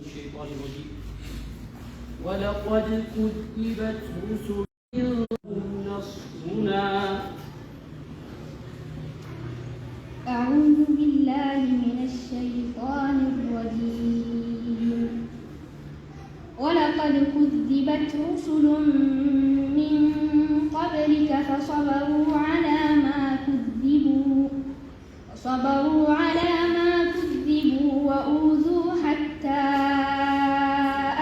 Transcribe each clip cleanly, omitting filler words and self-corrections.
الشيطان الرجيم. ولقد كذبت رسل من نصرنا. أعوذ بالله من الشيطان الرجيم. ولقد كذبت رسل من قبلك فصبروا على ما كذبوا وأوذوا حتى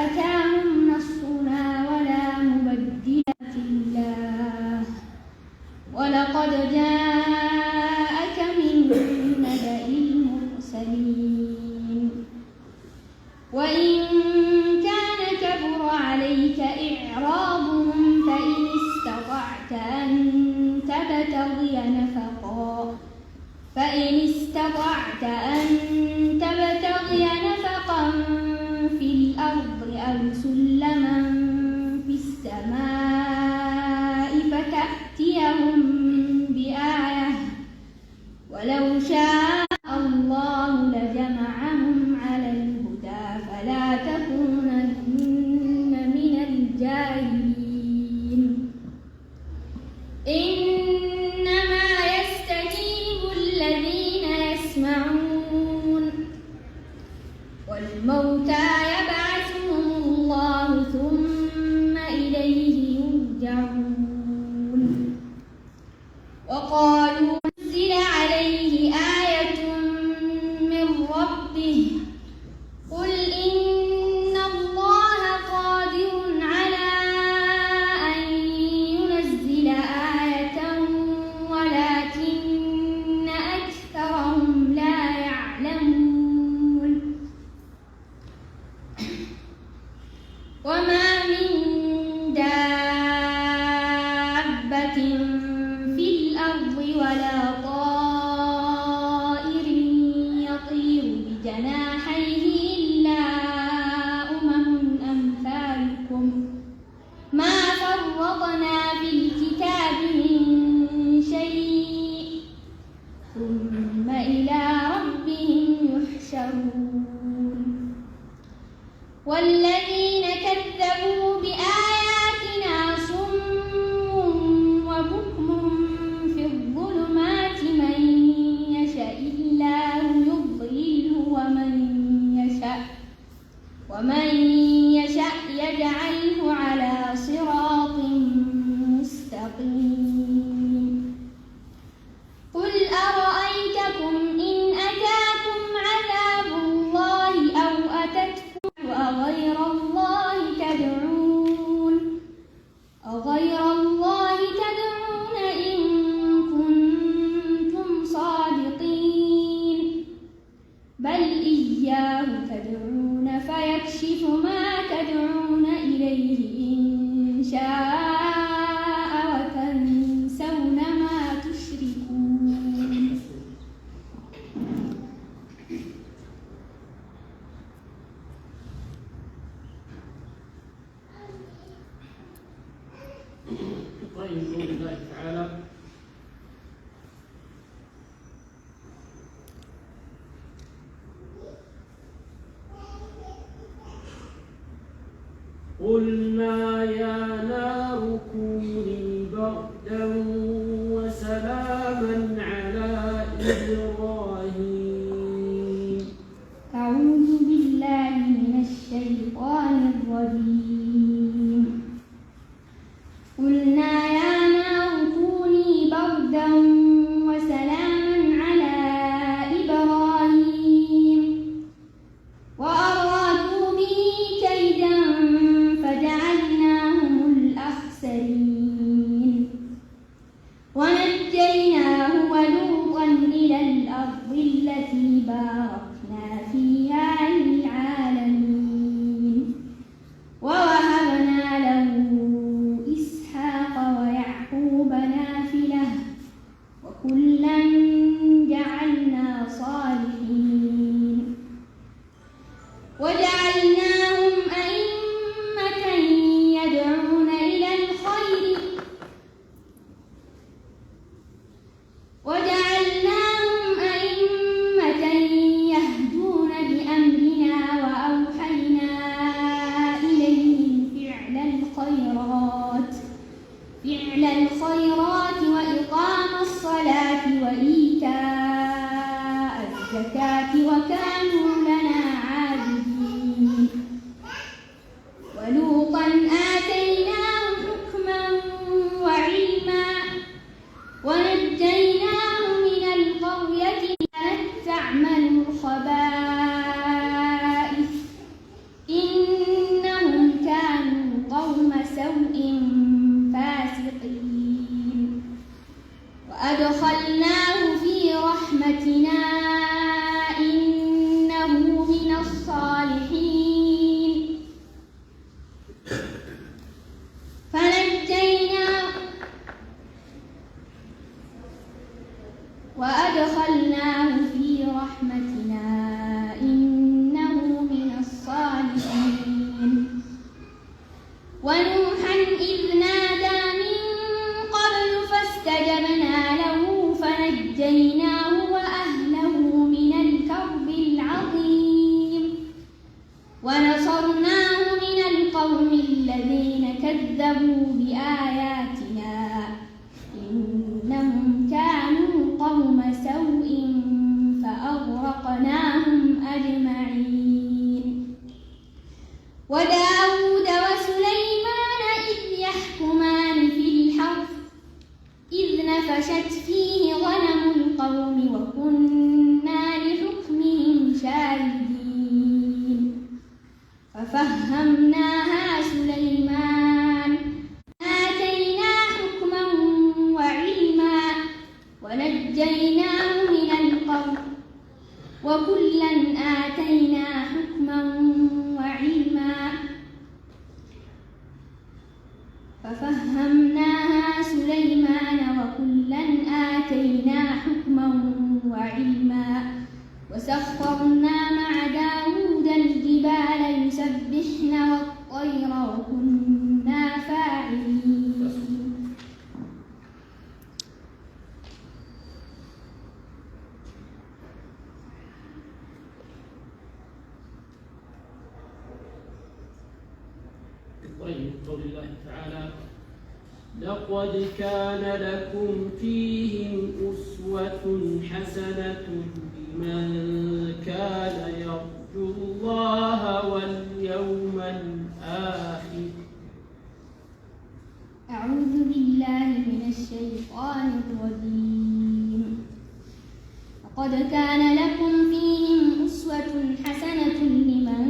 أتاهم نصرنا ولا مبدل لله. ولقد جاءك من نبأ المرسلين. وإن كان كبر عليك إعراضهم فإن استطعت أن تبتغي نفقا في الأرض أو سلما في السماء فتأتيهم بآية ولو شاء الله لجمعهم على الهدى فلا تكونن من الجاهلين. إنما يستجيب الذين يسمعون والموتى يبعثهم الله ثم إليه يرجعون. وقالوا نزل عليه آية من ربه قل إن الله قادر على أن ينزل آية ولكن أكثرهم لا يعلمون. وما من دابة في الأرض ولا طائر يطير بجناحيه إلا أمم أمثالكم ما فرطنا في الكتاب من شيء ثم إلى ربهم يحشرون. والذين كذبوا بآياتنا صم وبكم في الظلمات من يشاء الله يضلله ومن يشاء يجعله على صراط مستقيم. قل أرأيتكم إن أتاكم عذاب الله أو أتتكم أغير الله تدعون إن كنتم صادقين. بل إياه تدعون فيكشف ما تدعون إليه إن شاء وتنسون ما تشركون. طيب، قول الله تعالى: قلنا يا نار كوني بردا وسلاما على إبراهيم. أعوذ بالله من الشيطان الرجيم. قلنا يا نار كوني بردا وسلاما على إبراهيم وأرادوا به كيدا فجعلناهم الأخسرين. ونجيناه ولوطا إلى الأرض التي باركنا فيها للعالمين. ووهبنا له إسحاق ويعقوب نافلة وكلا جعلنا صالحين. وجعلناهم أئمة يدعون إلى الخير يهدون بأمرنا وأوحينا الذين كذبوا بآياتنا إنهم كانوا قوم سوء فأغرقناهم أجمعين. وداود وسليمان إذ يحكمان في الحرث إذ نفشت فيه غنم القوم وكنا لحكمهم شاهدين ففهمناها سليمان آتينا حكما وعلما ونجيناه من القوم وكلا آتينا حكما وعلما ففهمناها سليمان وكلا آتينا حكما وعلما وسخرنا مع داود الجبال يسبحن والطير وكنا فاعلين. طيب، قول الله تعالى: لقد كان لكم فيهم أسوة حسنة لمن كان يرجو الله واليوم الآخر. أعوذ بالله من الشيطان الرجيم. لقد كان لكم فيهم أسوة حسنة لمن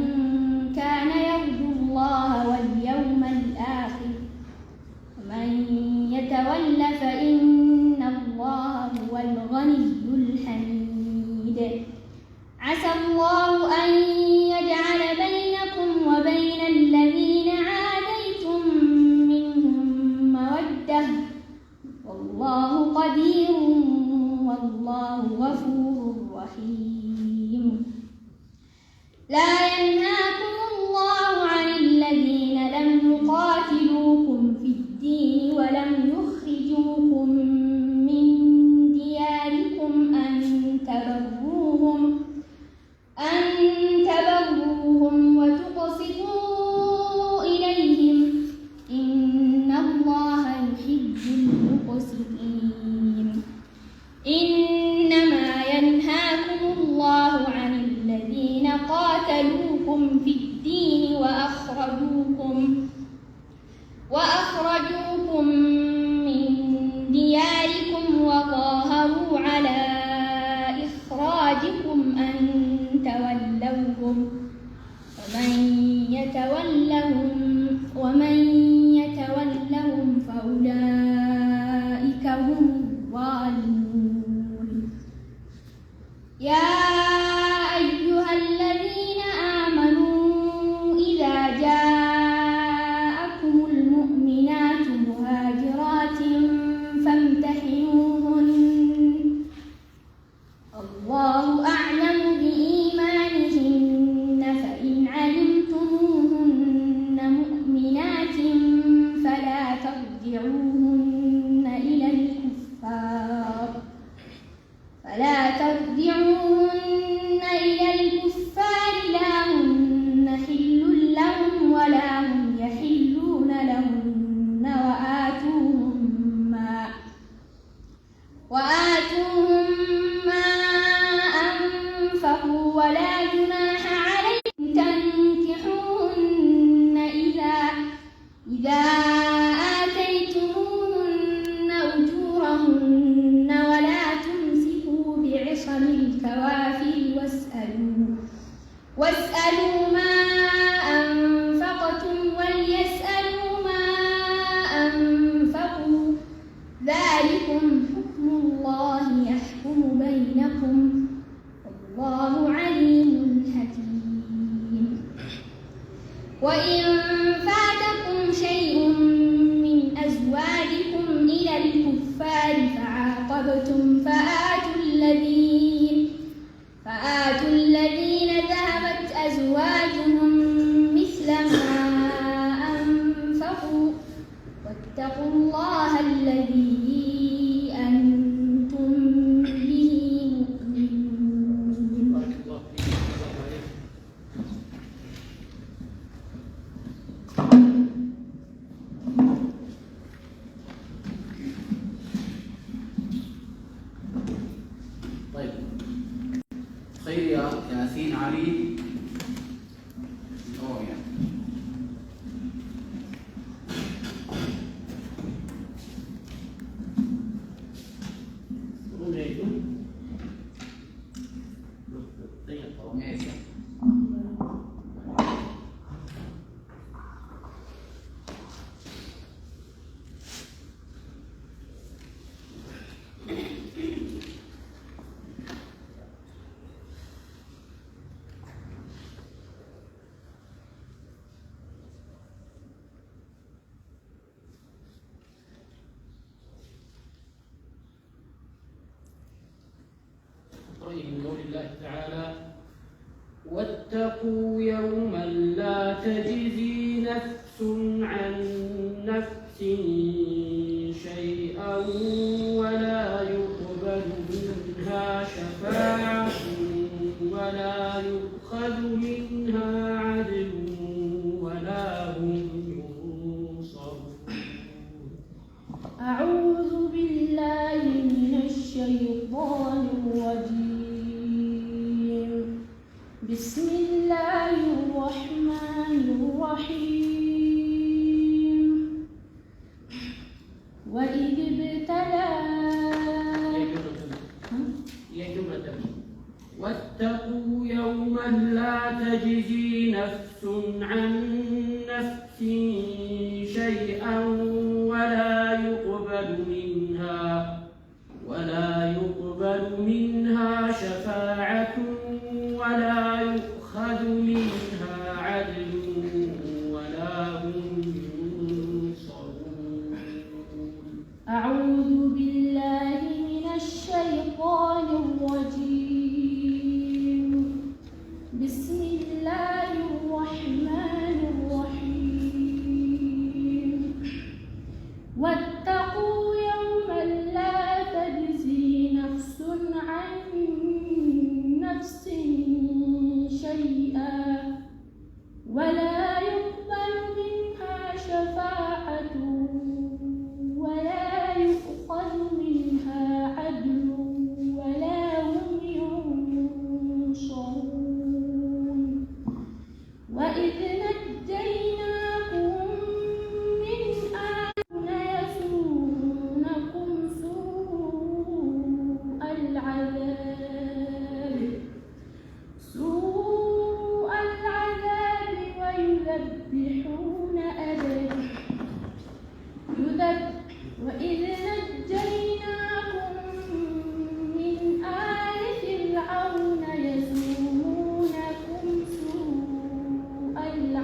كان يرجو الله واليوم الآخر ومن يتول فإن الله هو الغني الحميد. عسى الله أن يجعل بينكم وبين الذين عاديتم منهم مودة والله قدير والله غفور رحيم. لا ينهاكم الله عن الذين لم يقاتلوكم في الدين ولم يخرجوكم من دياركم أن تبروهم وتقسطوا إليهم إن الله يحب المقسطين. إنما ينهاكم الله عن الذين قاتلوكم في الدين وأخرجوكم من دياركم وظاهروا على إخراجكم أن تولوهم ومن يتولهم فأولئك هم الظالمون. يا أيها الذين آمنوا إذا جاءكم المؤمنات مهاجرات فامتحنوهن الله أعلم بإيمانهن فإن علمتموهن مؤمنات فلا ترجعوهن إلى الكفار لا هن حل لهم ولا هم يحلون لهن وآتوهم ما أنفقوا ولا جناح عليكم تنكحوهن إذا آتيتموهن أجورهن ولا تمسكوا بعصم الكوافر واسألوا ما أنفقتم وليسألوا ما أنفقوا ذلكم حكم الله يحكم بينكم والله عليم حكيم. وإن فاتكم شيء من أزواجكم إلى الكفار فعاقبتم فآتوا الذين ذهبت أزواجهم مثل ما أنفقوا واتقوا الله الذي أنتم به مؤمنون. بارك الله فيك. الله عليك. تعالى: واتقوا يوما لا تجزي نفس عن نفس شيئا ولا يقبل منها شفاعة ولا يؤخذ منها عدل ولا هم ينصرون. أعوذ بالله من الشيطان الرجيم. بسم الله الرحمن الرحيم. وإذ ابتلى واتقوا يوما لا تجزي نفس عن نفس شيئا ولا يقبل منها شفاعة ولا يؤخذ منها عدل ولا هم ينصرون. أعوذ بالله من الشيطان الرجيم. بسم الله الرحمن الرحيم. واتقوا يوما لا تجزي نفس عن نفس شيئا ولا يقبل منها شفاعة ولا يؤخذ منها عدل ولا هم ينصرون. وإذ نجيناكم من آل يسومونكم سوء العذاب ويذبحون وإذ نجيناكم من آل فرعون يسومونكم سوء العذاب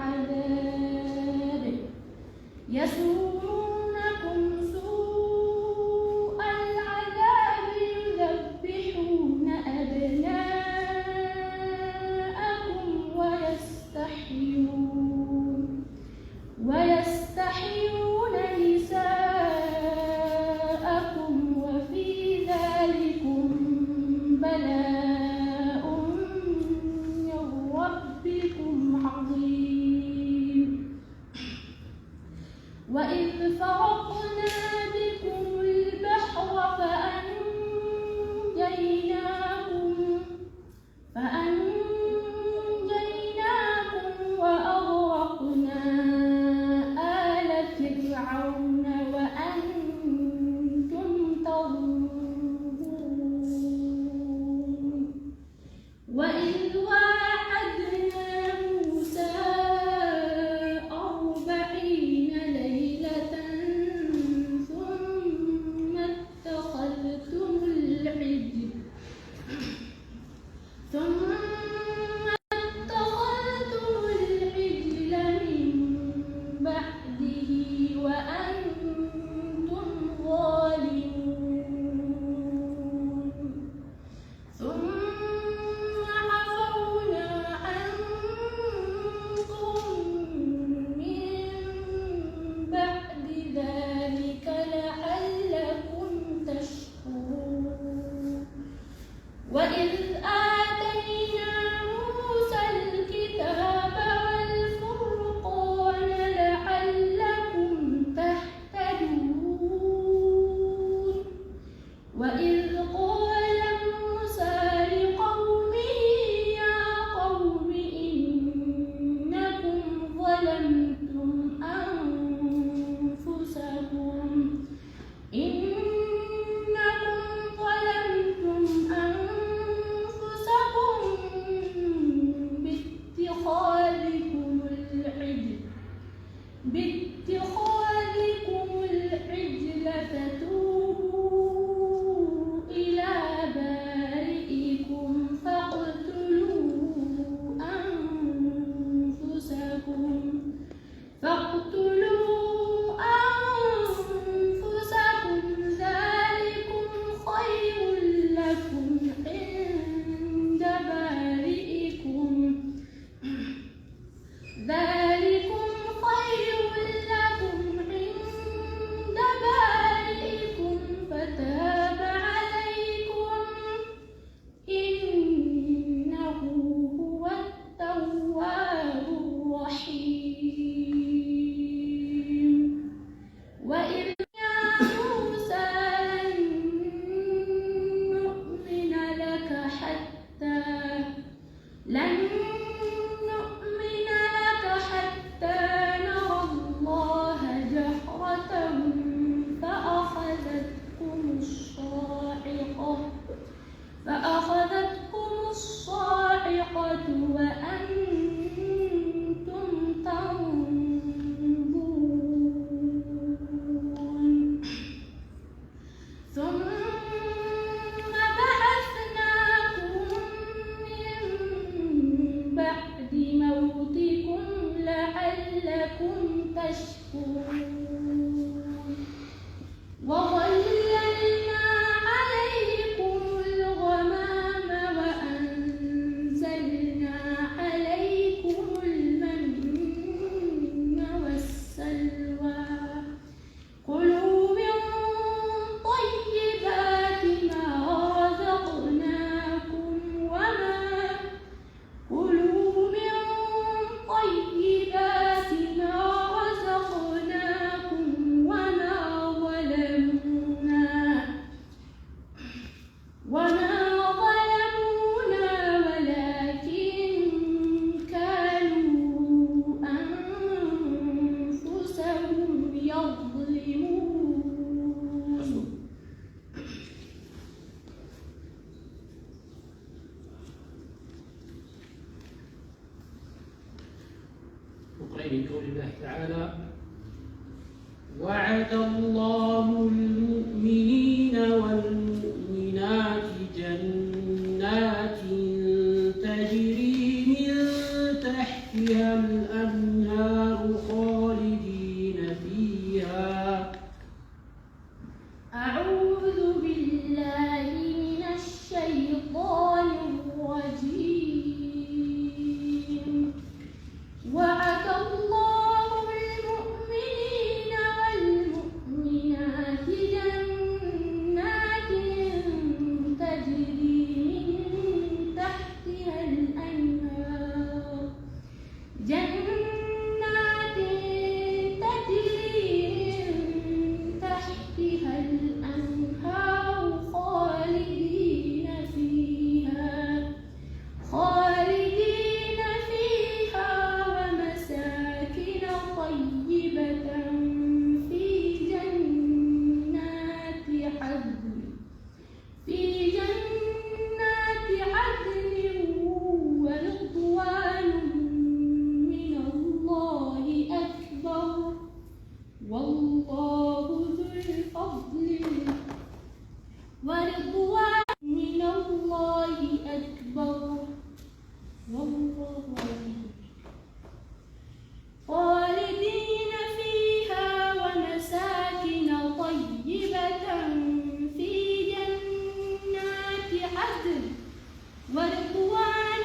الصاعقة وأنتم تنظرون ثم بعثناكم من بعد موتكم لعلكم تشكرون وظللنا عليكم الغمام وأنزلنا عليكم المن والسلوى كلوا من طيبات ما رزقناكم وما ظلمونا ولكن كانوا أنفسهم يظلمون. نقرأ من قول الله تعالى: وعد الله المؤمنين والمؤمنات جنات تجري من تحتها الأنهار خالدين فيها. أعوذ بالله من الشيطان الرجيم. وعد الله المؤمنين والمؤمنات جنات تجري من تحتها الأنهار خالدين فيها ومساكن طيبة في جنات عدن ورضوان من الله أكبر والله ذو الفضل ورضوان من الله أكبر والله خالدين فيها ومساكن طيبة في جنات عدن ورضوان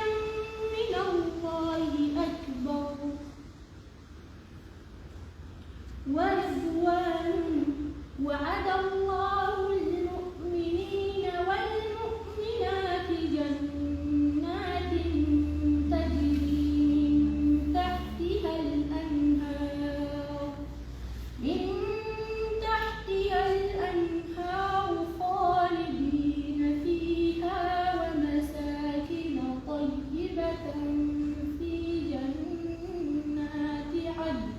من الله أكبر وعد الله المؤمنين والمؤمنات جنات تجري من تحتها الأنهار خالدين فيها ومساكن طيبة في جنات عدن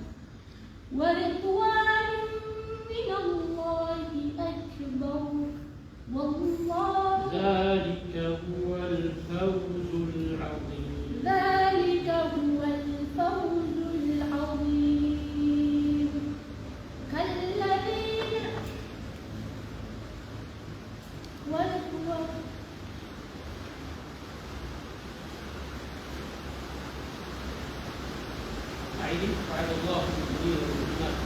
ورضوان من الله أكبر والله ذلك هو الفوز العظيم. ذلك هو الفوز العظيم. كالذين وعد الله المؤمنين والمؤمنات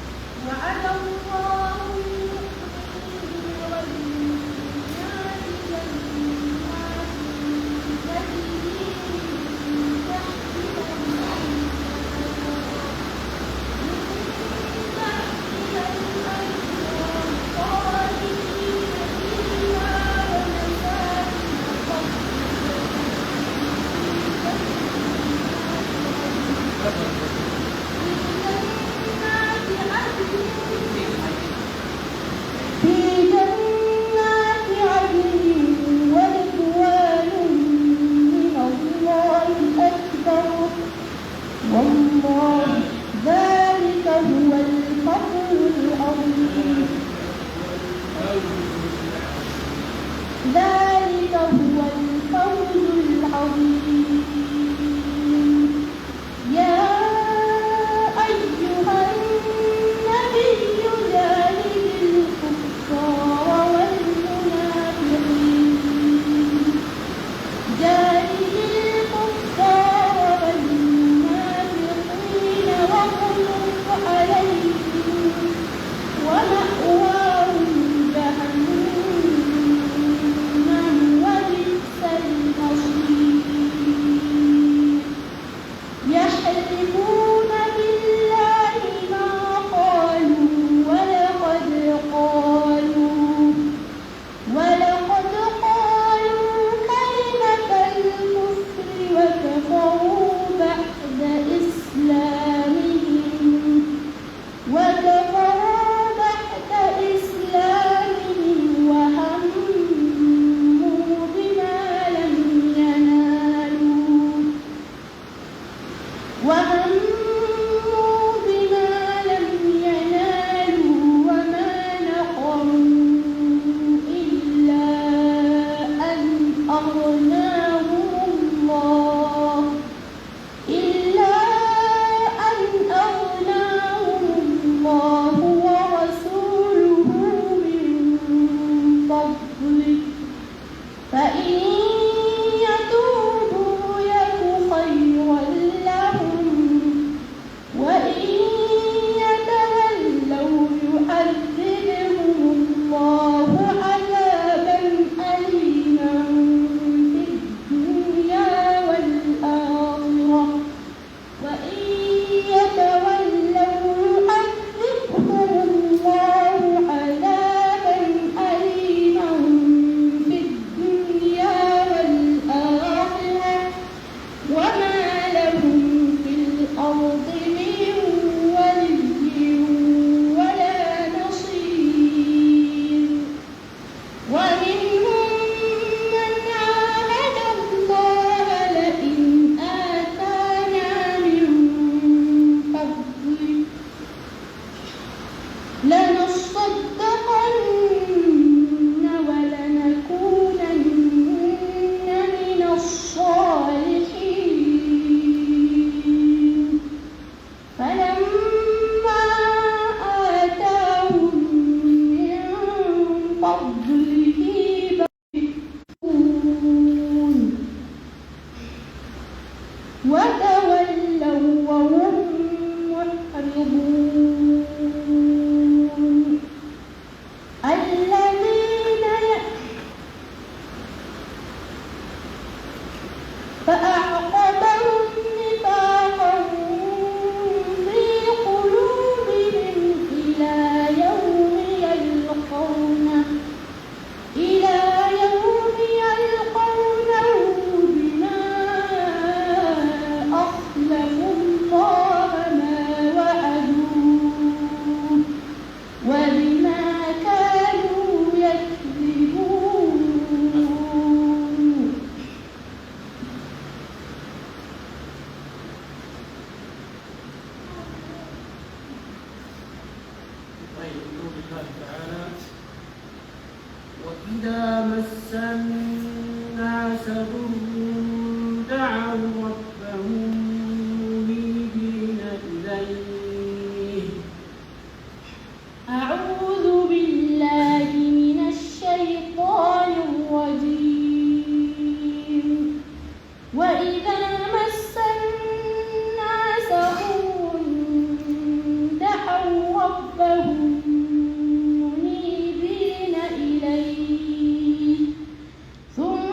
وعد الله المؤمنين والمؤمنات جنات تجري من تحتها الأنهار خالدين فيها ومساكن طيبة في جنات عدن ورضوان من الله أكبر والله ذلك هو الفضل العظيم. ذلك هو الفوز العظيم. يا أيها النبي جاهد الكفار والمنافقين واغلظ عليهم ومأواهم جهنم وبئس المصير. يحلفون بالله ما قالوا ولقد قالوا كلمة الكفر وكفروا بعد إسلامهم وهموا بما لم ينالوا وما نقموا إلا أن أغناهم الله ورسوله من فضله فإن يتوبوا يك خيرا لهم وإن يتولوا يعذبهم الله عذابا أليما في الدنيا والآخرة وإن يتولوا يعذبهم الله عذابا أليما في الدنيا والآخرة وما لهم في الأرض من ولي ولا نصير. ومنهم من عاهد الله لئن آتانا من فضله لنصدقن ولنكونن من الصالحين. فلما آتاهم من فضله بخلوا وتولوا وهم معرضون. فأعقبهم نفاقا في قلوبهم إلى يوم يلقونه بما أخلفوا الله ما وعدوه وبما كانوا يكذبون. وإذا مس الناس ضر دعوا ربهم منيبين إليه. أعوذ بالله من الشيطان الرجيم. وإذا مس الناس ضر دعوا ربهم منيبين إليه ثم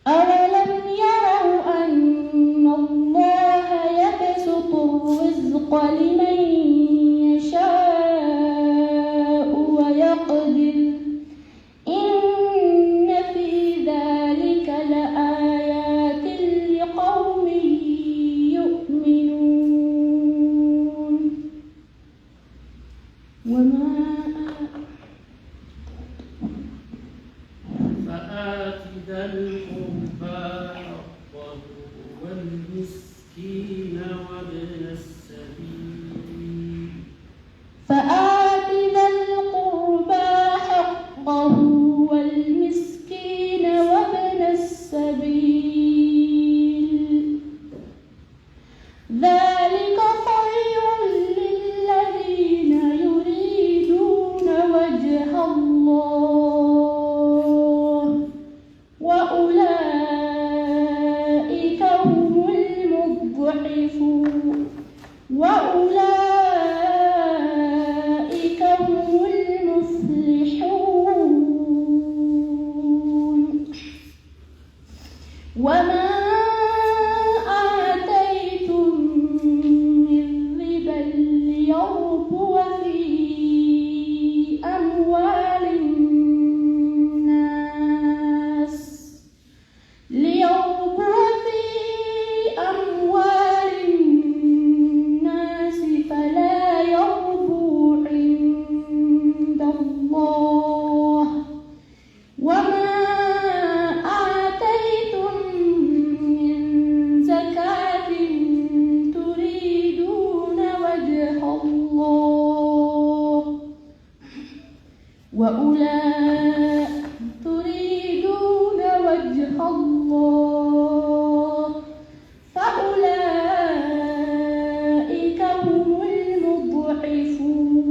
أولم يروا أن الله يبسط الرزق لمن يشاء ويقدر إن في ذلك لآيات لقوم يؤمنون فآت ذا القربى حقه والمسكين وابن السبيل فآت ذا القربى حقه والمسكين وابن السبيل ذلك خير للذين يريدون وجه الله وأولئك هم المضعفون وأولئك هم المفلحون وما آتيتم من ربا ليربو في أموال الناس فلا يربو عند الله وما آتيتم من زكاة تريدون وجه الله فأولئك هم المضعفون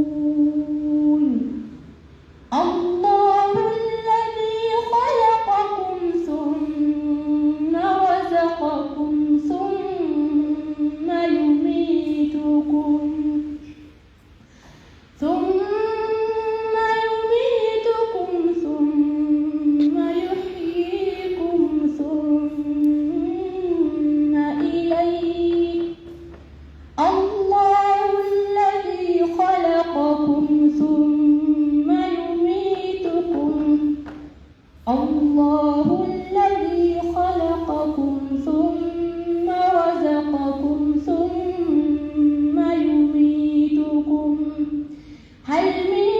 الله الذي خلقكم ثم رزقكم ثم يميتكم ثم يحييكم ثم إليه الله الذي خلقكم ثم يميتكم الله الذي خلقكم ثم رزقكم ثم يميتكم هل من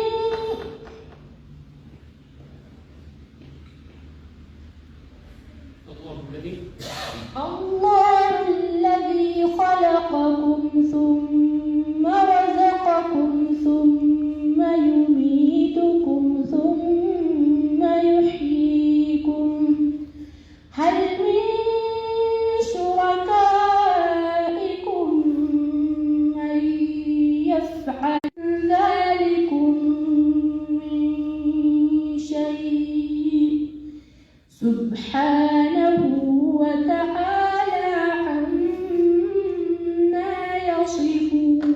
الله الذي خلقكم ثم رزقكم ثم يميتكم ثم يحييكم هل من شركائكم من يفعل ذلكم من شيء سبحانه وتعالى عما يصفون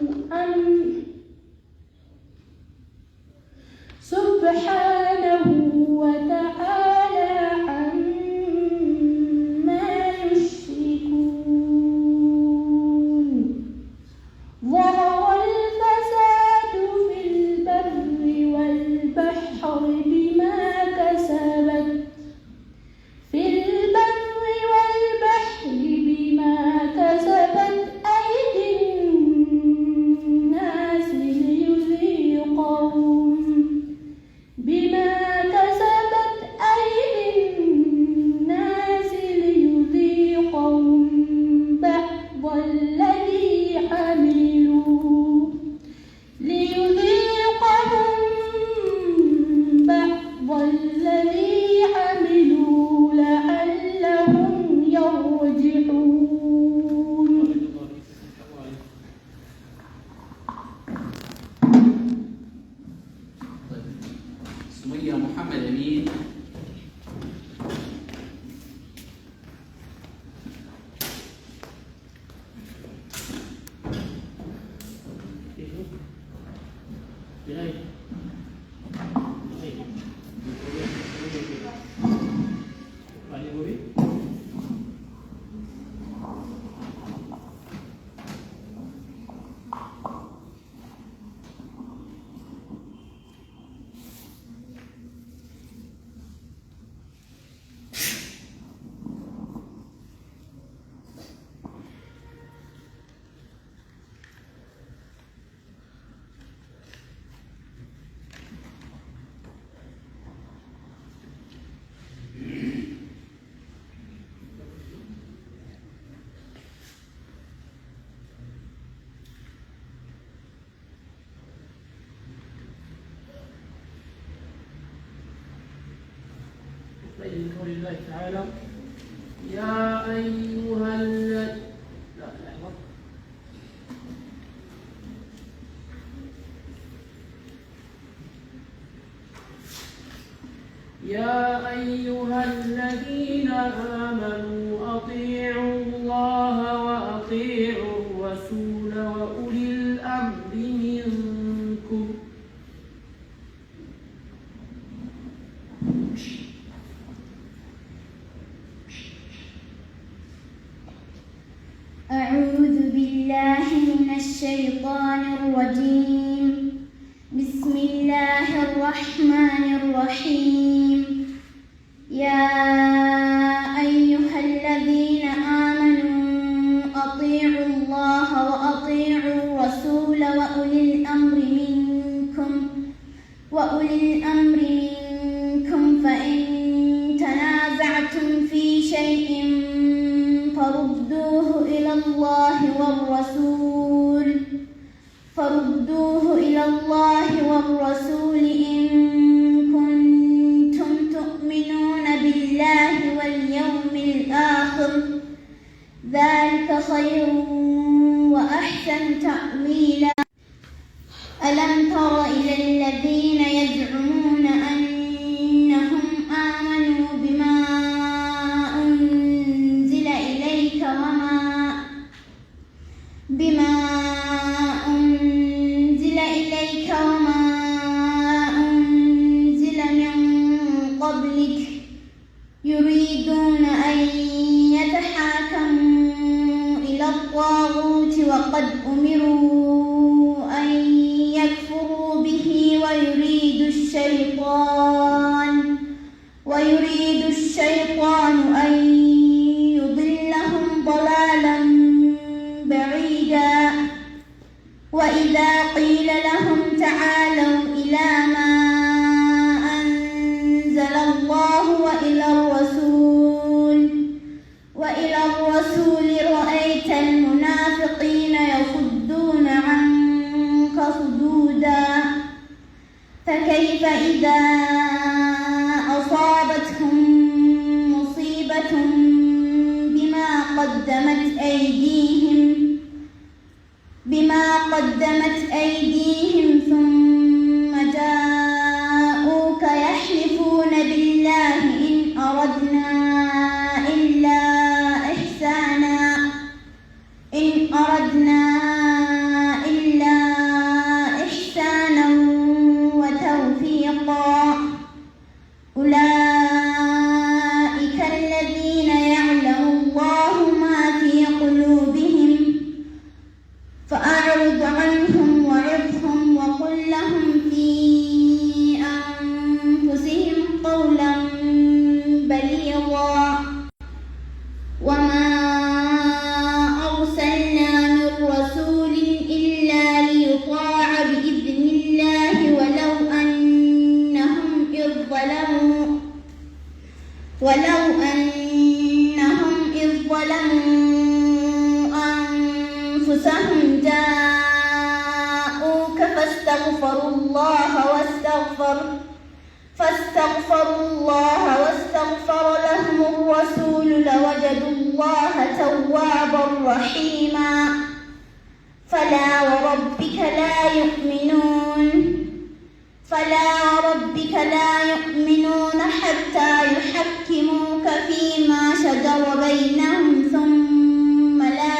سبحانه وتعالى عما يشركون ظهر الفساد في البر والبحر بما كسبت أيدي الناس ليذيقهم بعض الذي عملوا لعلهم يرجعون سمية محمد أمين Jadi, بين قول الله تعالى يا أيها الذين يا أيها الذين آمنوا أطيعوا الله وأطيعوا الرسول وأولي الأمر منكم أعوذ بالله من الشيطان الرجيم. بسم الله الرحمن الرحيم. يا أيها الذين آمنوا أطيعوا الله وأطيعوا الرسول وأولي الأمر منكم فإن تنازعتم في شيء فردوه إلى الله والرسول إن كنتم تؤمنون بالله واليوم الآخر ذلك خير وأحسن تأويلا. ألم تر إلى الذين يزعمون أنهم آمنوا بما أنزل إليك وما أنزل من قبلك يريدون أن يتحاكموا إلى الطاغوت وقد أمروا أن يكفروا به ويريد الشيطان أن يضلهم ضلالا بعيدا. وإذا قيل لهم تعالوا إلى ما أنزل الله وإلى الرسول رأيت المنافقين يصدون عنك صدودا. فكيف إذا أصابتهم مصيبة بما قدمت أيديهم ثم جاءوك يحلفون بالله إن أردنا إلا إحسانا وتوفيقا أولئك الذين يعلم الله ما في قلوبهم فأعرض عنهم وعظهم وقل لهم في أنفسهم قولا بليغا. وما أرسلنا من رسول إلا ليطاع بإذن الله ولو أنهم إذ ظلموا أنفسهم جاءوك فاستغفروا الله واستغفر لهم الرسول لوجدوا الله توابا رحيما. فلا وربك لا يؤمنون حتى يحكموك فيما شجر بينهم ثم لا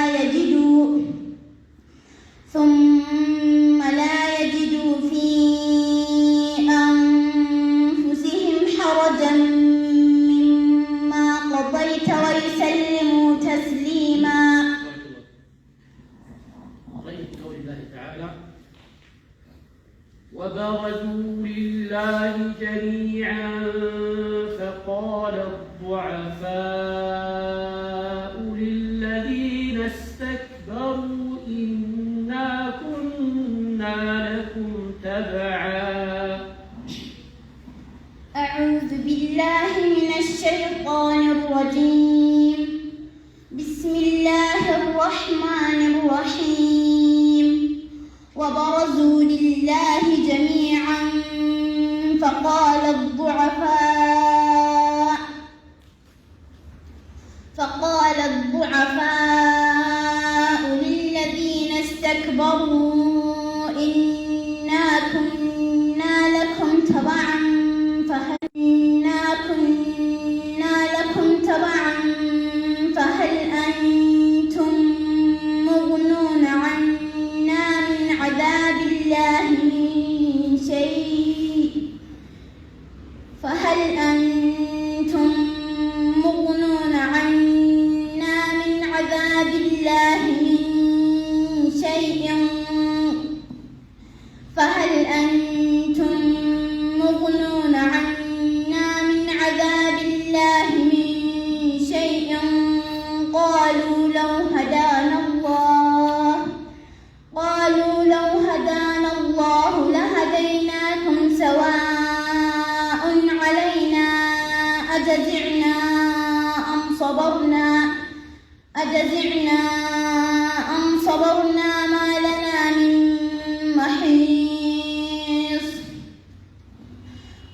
يجدوا في أنفسهم حرجا مما قضيت ويسلموا تسليما. بين قول الله تعالى وبرزوا لله جميعا فقال الضعفاء للذين استكبروا إنا كنا لكم تبعا. أعوذ بالله من الشيطان الرجيم. بسم الله الرحمن الرحيم. وبرزوا لله جميعا فقال الضعفاء فهل أنتم مغنون عنا من عذاب الله من شيء فهل أنتم مغنون عنا من عذاب الله من شيء قالوا لو هدانا الله لهديناكم سواء علينا أجزعنا أم صبرنا ما لنا من محيص.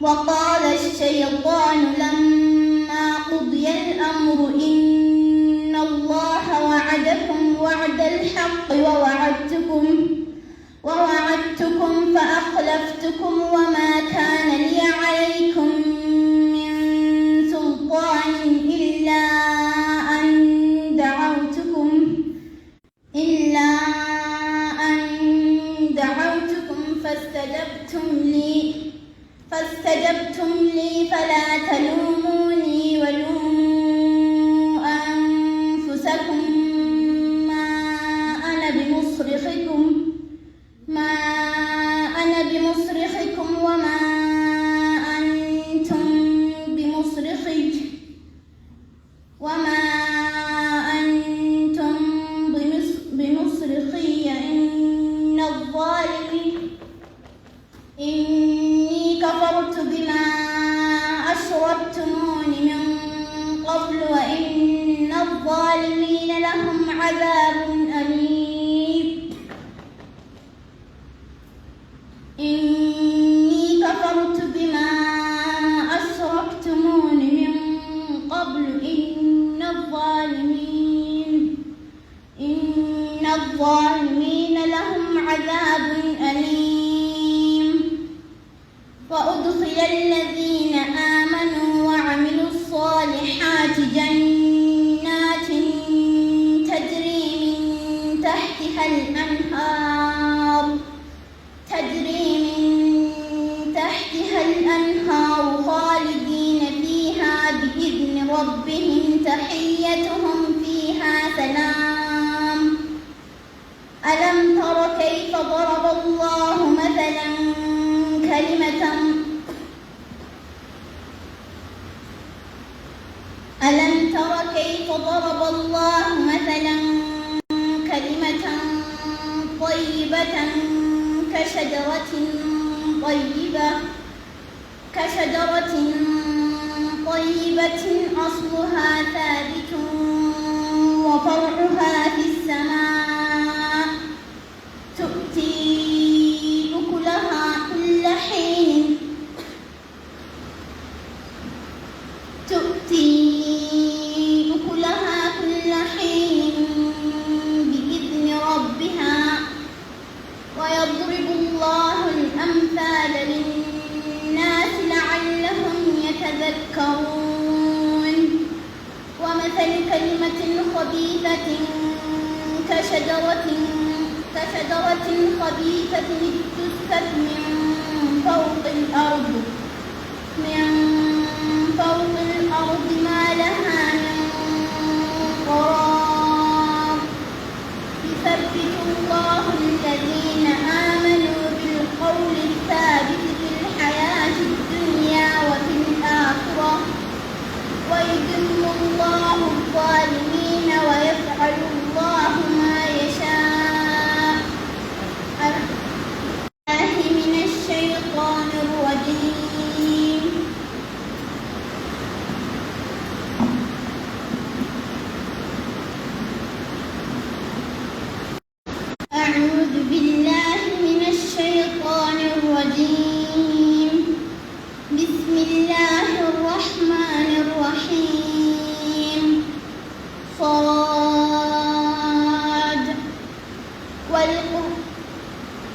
وقال الشيطان لما قضي الأمر إن الله وعدكم وعد الحق ووعدتكم فأخلفتكم وما كان لي عليكم من سلطان إلا أن دعوتكم فاستجبتم لي فلا تلوموني ولوموا أنفسكم ما أنا بمصرخكم وما أنتم بمصرخي إني كفرت بما أشركتمون من قبل وإن الظالمين لهم عذاب أليم. إني كفرت بما أشركتمون من قبل إن الظالمين لهم عذاب أليم. وأدخل الذين آمنوا وعملوا الصالحات جنات تجري من تحتها الأنهار خالدين فيها بإذن ربهم تحيتهم فيها سلام. ألم تر كيف ضرب الله مثلا كلمة طيبة كشجرة طيبة أصلها ثابت وفرعها في السماء تؤتي أكلها كل حين بإذن ربها ويضرب الله الأمثال للناس لعلهم يتذكرون. ومثل كلمة خبيثة كشجرة خبيثة اجتثت من فوق الأرض ما لها من قرار. يثبت الله الذين آمنوا بالقول الثابت في الحياة الدنيا وفي الآخرة ويذل الله الظالمين ويفعل الله ما يشاء. من الشيطان الرجيم. أعوذ بالله من الشيطان الرجيم. بسم الله الرحمن الرحيم. صاد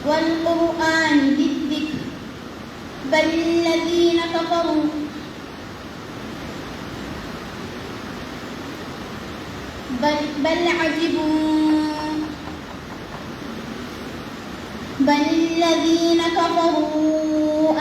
والقرآن ذي الذكر بل الذين كفروا بل الذين كفروا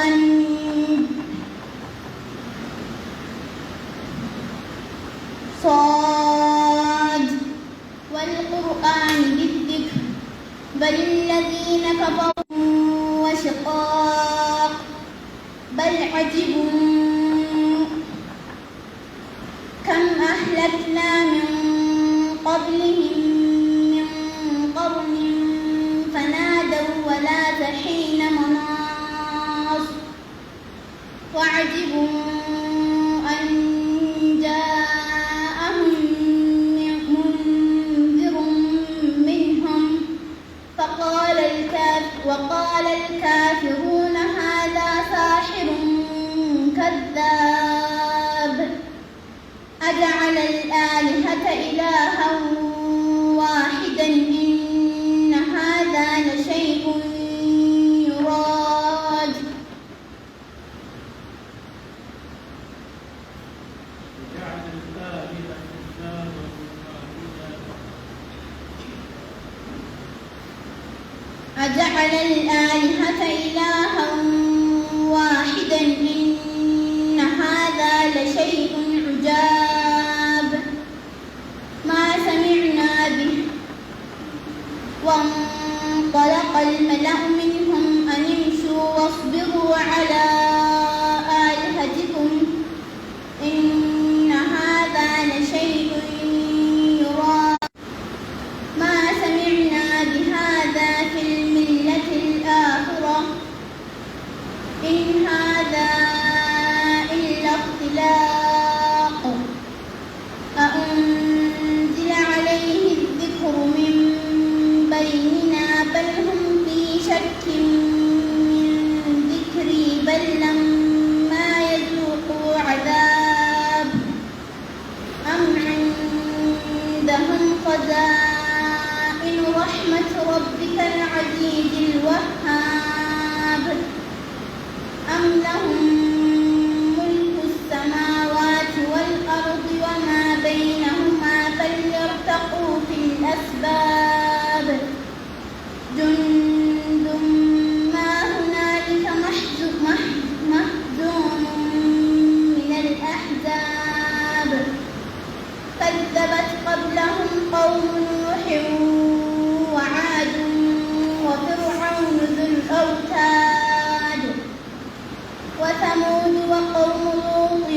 كفروا وشقاق بل عجبوا كم أهلكنا من قبلهم من قرن فنادوا ولا حين مناص وعجبوا أن جاءهم منذر منهم وقال الكافرون هذا ساحر كذاب أجعل الآلهة إلها واحدا إن هذا لشيء يراد أجعل الآلهة إلها واحدا إن هذا لشيء عجاب ما سمعنا به وانطلق الملأ منهم أن امشوا واصبروا على آلهتكم إن هذا لشيء يراد ما سمعنا بهذا في الملة الآخرة إن هذا إلا اختلاق أأنزل عليه الذكر من بيننا بل هم في شك من ذكري بل لما يذوقوا عذاب أم عندهم خزائن رحمة ربك العزيز الوهاب أم لهم ملك السماوات والأرض وما بينهما فليرتقوا في الأسباب جند ما هنالك مهزوم من الأحزاب كذبت قبلهم قوم نوح وعاد وفرعون ذو الأوتاد وثمود وقوم لوط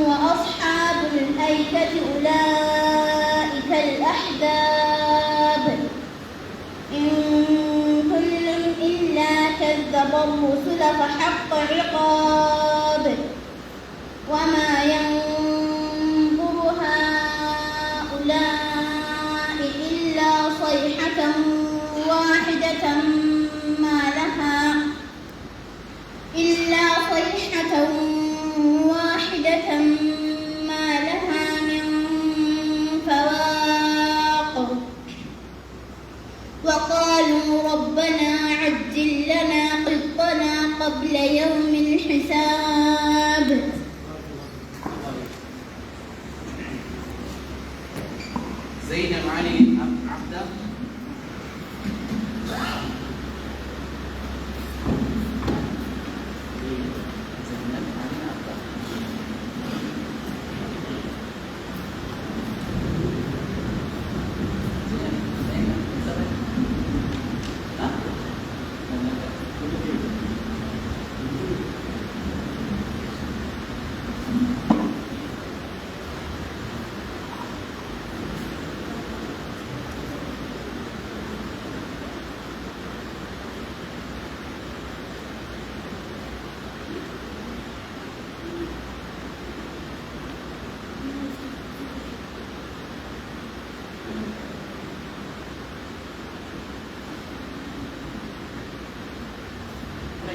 وأصحاب الأيكة أولئك الأحزاب إن كل إلا كذب الرسل فحق عقاب وما ينظر هؤلاء إلا صيحة واحدة ما لها من فواق وقالوا ربنا عجل لنا قطنا قبل يوم الحساب زينب علي عبده.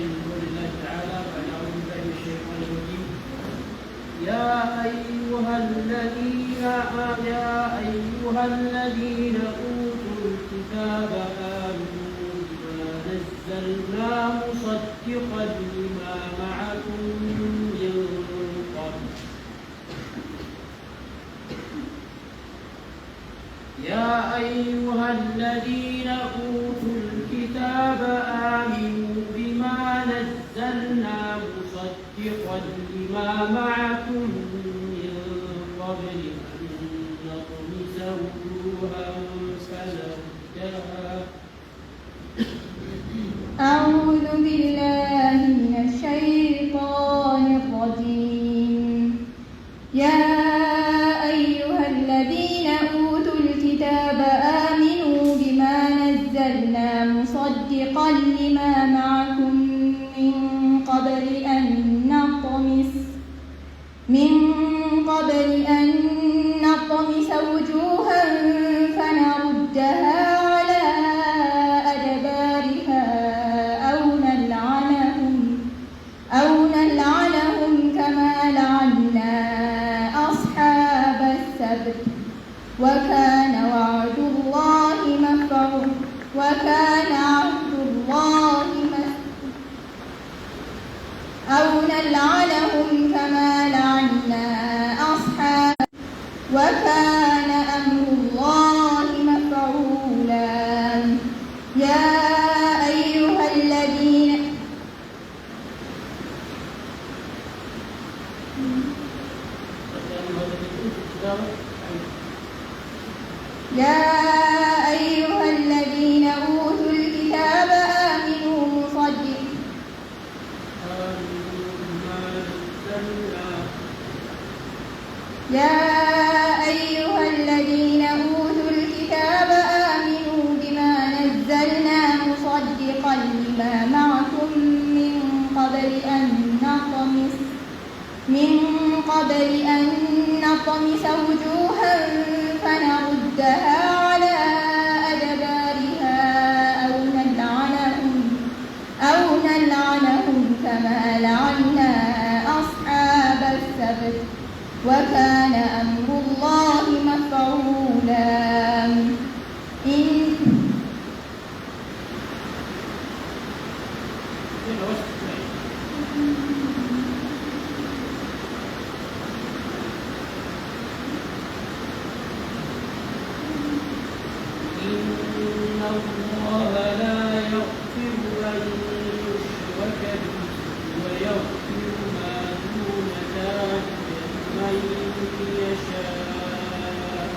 من قول الله تعالى بعد أعوذ بالله من الشيطان الرجيم يا أيها الذين أوتوا الكتاب آمنوا بما نزلنا مصدقا لما معكم من قبل يا أيها الذين أوتوا الكتاب آمنوا بما نزلنا مصدقا لما معكم من قبل أن نطمس وجوها فنردها نلعنهم كما لعنا أصحاب السبت وكان وعد الله مفعولا أو نلعنهم كما لعنا أصحاب وكان أمر الله مفعولا يا أيها الذين أوتوا الكتاب آمنوا بما نزلنا مصدقا لما معكم من قبل أن نطمس وجوها فنردها على أدبارها أو نلعنهم كما لعنا أصحاب السبت وكان أمر الله مفعولا إن الله لا يغفر أن يشرك به ويغفر ما دون ذلك لمن يشاء.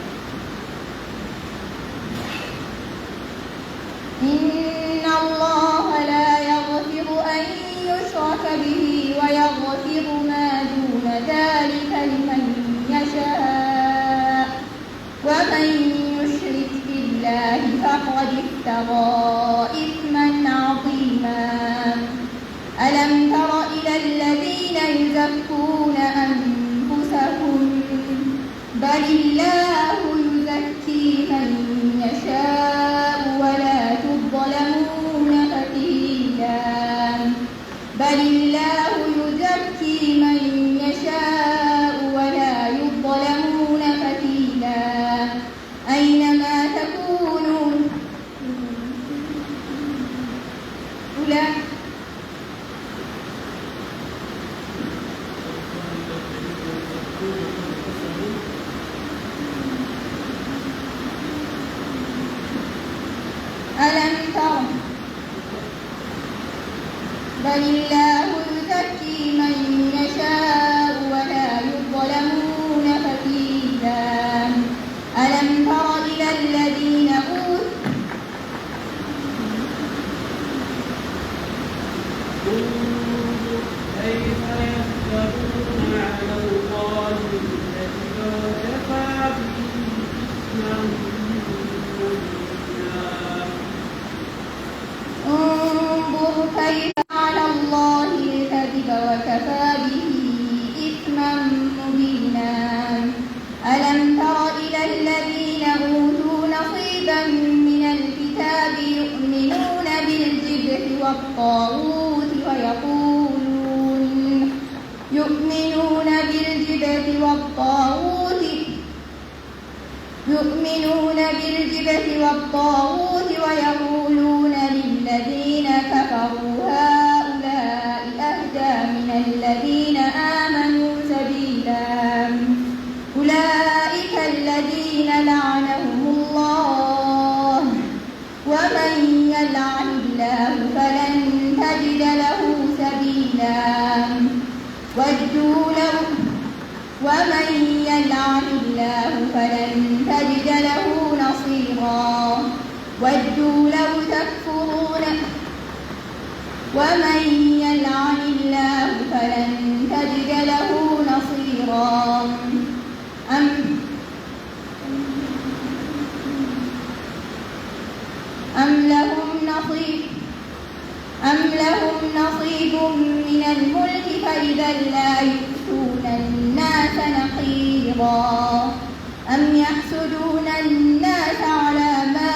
إن الله لا يغفر أن يشرك به ويغفر ما دون ذلك لمن يشاء ومن يشرك بالله فقد افترى إثما عظيما ألم تر إلى الذين يزكون أنفسهم بل الله يزكي من يشاء ولا تظلمون فتيلا بل الله يزكي من يشاء ولا يظلمون فتيلا أينما تكونوا ألم تر بل الله يزكي من يشاء ولا يظلمون فتيلا ألم تر إلى الذين أوتوا كيف يفترون على الله الكذب وكفى به إثما مبينا. انظر كيف على الله الكذب وكفى به إثما مبينا ألم تر إلى الذين أوتوا نصيبا من الكتاب يؤمنون بالجبت والطاغوت ويقولون للذين كفروا هؤلاء أهدى من الذين آمنوا سبيلا أولئك الذين لعنهم الله ومن يلعن الله فلن تجد له سبيلا ومن يلعن الله فلن تجد له نصيرا ودوا لو تكفرون ومن يلعن الله فلن تجد له نصيرا أم لهم نصيب من الملك فإذا لا يؤتون الناس نقيرا أم يحسدون الناس على ما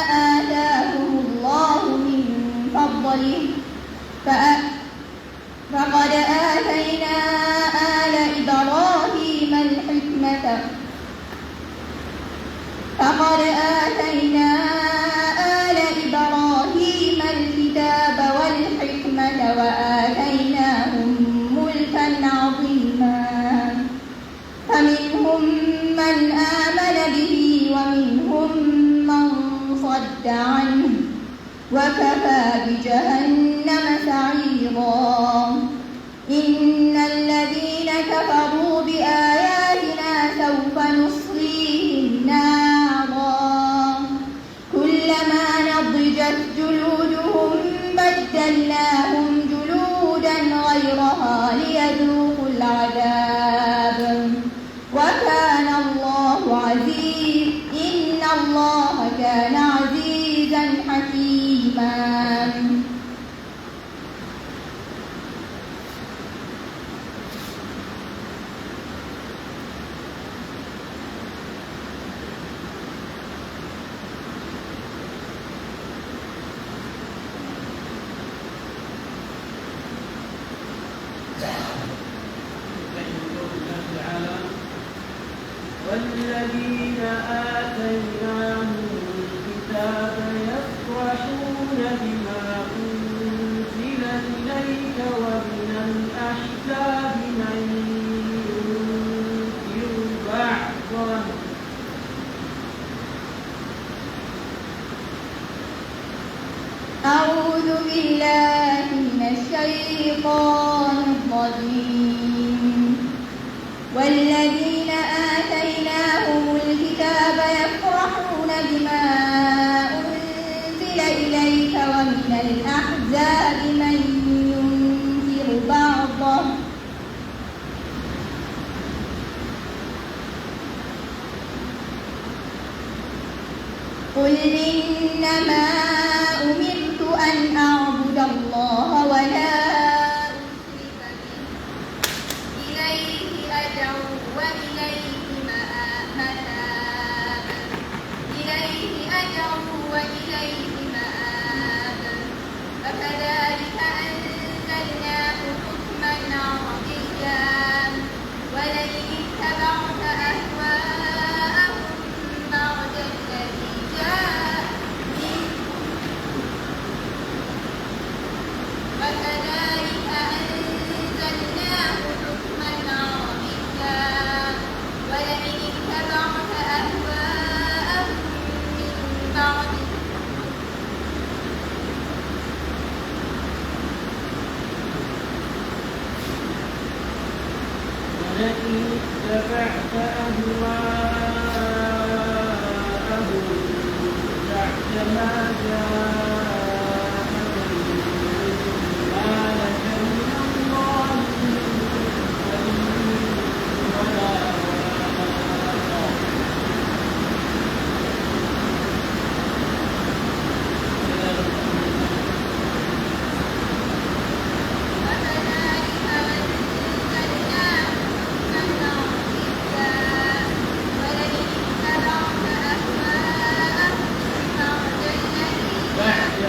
آتاهم الله من فضله فقد آتينا آل إبراهيم الحكمة فقد آتينا آل إبراهيم الكتاب والحكمة وآتيناهم ملكا عظيما فمنهم من آمن به ومنهم من صد عنه وكفى بجهنم سعيرا إن الذين كفروا بآياتنا سوف نصليهم نارا كلما نضجت جلودهم بدلناهم جلودا غيرها ليذوقوا العذاب وكان الله عزيز إن الله كان عزيزا حكيما والذين آتيناهم الكتاب يفرحون بما أنزل إليك ومن الأحزاب من ينكر بعضه أعوذ بالله من الشيطان الرجيم والذين آتيناهم الكتاب يفرحون بما أنزل إليك ومن الأحزاب من ينكر بعضه قل إنما أمرت أن أعبد الله ولا أشرك به إليه أدعو وإليه مآب إليه أدعو وإليه مآب فكذلك أنزلناه حكما عربيا ولئن اتبعت أهواءهم بعد الذي جاء وكذلك أنزلناه حكما عربيا ولئن اتبعت أهواءهم من بعد ولئن اتبعت أهواءهم بعد ما جاءك ما لك من الله من ولي ولا واق وكذلك أنزلناه حكما عربيا ولئن اتبعت أهواءهم بعد الذي بعد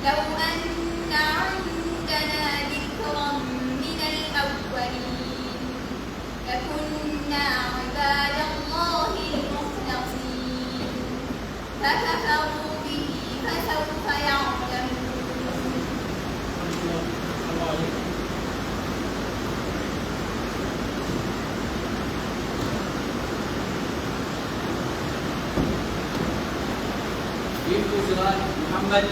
لو أن عندنا ذكرا من الأولين لكنا عباد الله المخلصين فكفروا به فسوف يعلمون. بنت سراج محمد